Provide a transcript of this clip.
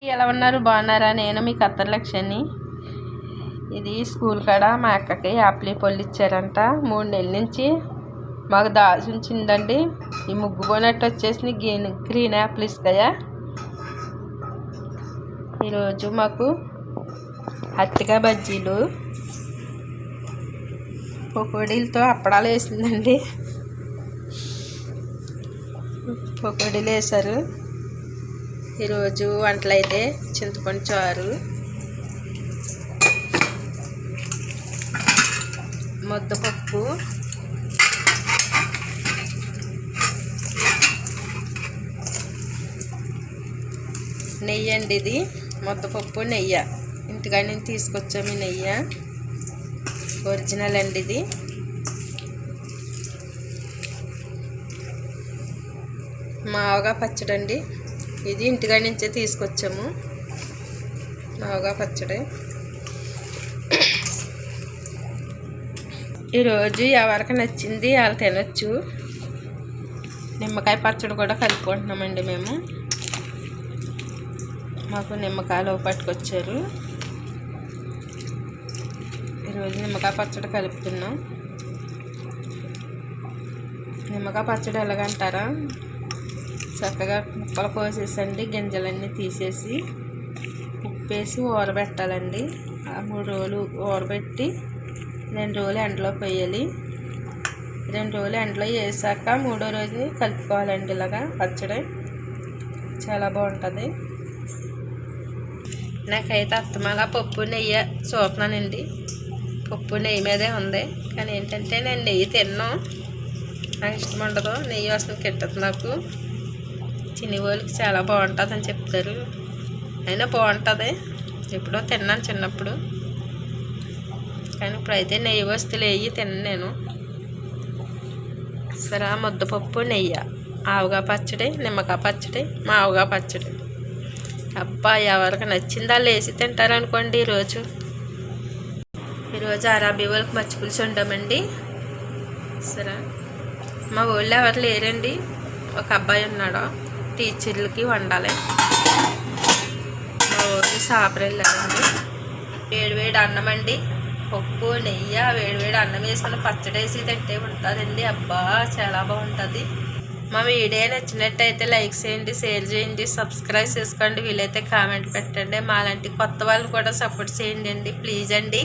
ఎలా ఉన్నారు? బాగున్నారా? నేను మీ కత్తలక్ష్మి. ఇది స్కూల్ కాడ మా అక్కకి యాప్లీ పళ్ళు ఇచ్చారంట. 3 నెలల నుంచి మాకు దాల్చి ఉంచిందండి. ఈ ముగ్గు పోనట్టు వచ్చేసి గ్రీన్ యాప్లు ఇస్తాయా. ఈరోజు మాకు అరటికాయ బజ్జీలు పకోడీలతో అప్పడాలు వేసిందండి. పకోడీలు వేశారు. ఈరోజు వంటలు అయితే చింతపండు చారు, ముద్దపప్పు, నెయ్యి అండి. ఇది ముద్దపప్పు నెయ్యి ఇంటికాడ నుంచి తీసుకొచ్చాము. ఈ నెయ్యి ఒరిజినల్ అండి. ఇది మావగా పచ్చడి అండి. ఇది ఇంటికాడ నుంచే తీసుకొచ్చాము. మావగా పచ్చడి. ఈరోజు ఎవరికి నచ్చింది వాళ్ళు తినొచ్చు. నిమ్మకాయ పచ్చడి కూడా కలుపుకుంటున్నామండి మేము. మాకు నిమ్మకాయలు పట్టుకొచ్చారు. ఈరోజు నిమ్మకాయ పచ్చడి కలుపుతున్నాం. నిమ్మకాయ పచ్చడి ఎలాగంటారా? చక్కగా ముక్కలు కోసేసండి, గింజలన్నీ తీసేసి ఉప్పేసి ఊరబెట్టాలండి. 3 రోజులు ఊరబెట్టి 2 రోజులు ఎండలో పోయాలి. 2 రోజులు ఎండలో వేసాక 3వ రోజు కలుపుకోవాలండి. ఇలాగా పచ్చడి చాలా బాగుంటుంది. నాకైతే అత్తమాల పప్పు నెయ్యి చూస్తున్నానండి. పప్పు నెయ్యి మీదే ఉంది. కానీ ఏంటంటే నేను నెయ్యి తిన్నాను. నాకు ఇష్టం ఉండదు. నెయ్యి వాసన కిట్టదు నాకు. చిన్ని వాళ్ళకి చాలా బాగుంటుంది అని చెప్తారు. అయినా బాగుంటుంది. ఎప్పుడో తిన్నాను చిన్నప్పుడు. కానీ ఇప్పుడైతే నెయ్యి వస్తువులు వేయి తిన్నాను నేను. సరే, ముద్దపప్పు నెయ్యి, ఆవగా పచ్చడి, నిమ్మకాయ పచ్చడి, మావగా పచ్చడి. అబ్బా, ఎవరికి నచ్చిందా వేసి తింటారనుకోండి. ఈరోజు అరాబీ వాళ్ళకి మచ్చి పులుసు వండామండి. సరే, మా ఊళ్ళో ఎవరు లేరండి. ఒక అబ్బాయి ఉన్నాడు. టీచర్లకి వండాలి. మా ఊళ్ళో సాపర్ వెళ్ళారండి. వేడివేడి అన్నం అండి. పప్పు నెయ్యి వేడివేడి అన్నం వేసుకుని పచ్చడి వేసి తింటే ఉంటుందండి. అబ్బా, చాలా బాగుంటుంది. మా వీడియో నచ్చినట్టయితే లైక్ చేయండి, షేర్ చేయండి, సబ్స్క్రైబ్ చేసుకోండి. వీలైతే కామెంట్ పెట్టండి. మాలాంటి కొత్త వాళ్ళు కూడా సపోర్ట్ చేయండి అండి, ప్లీజ్ అండి.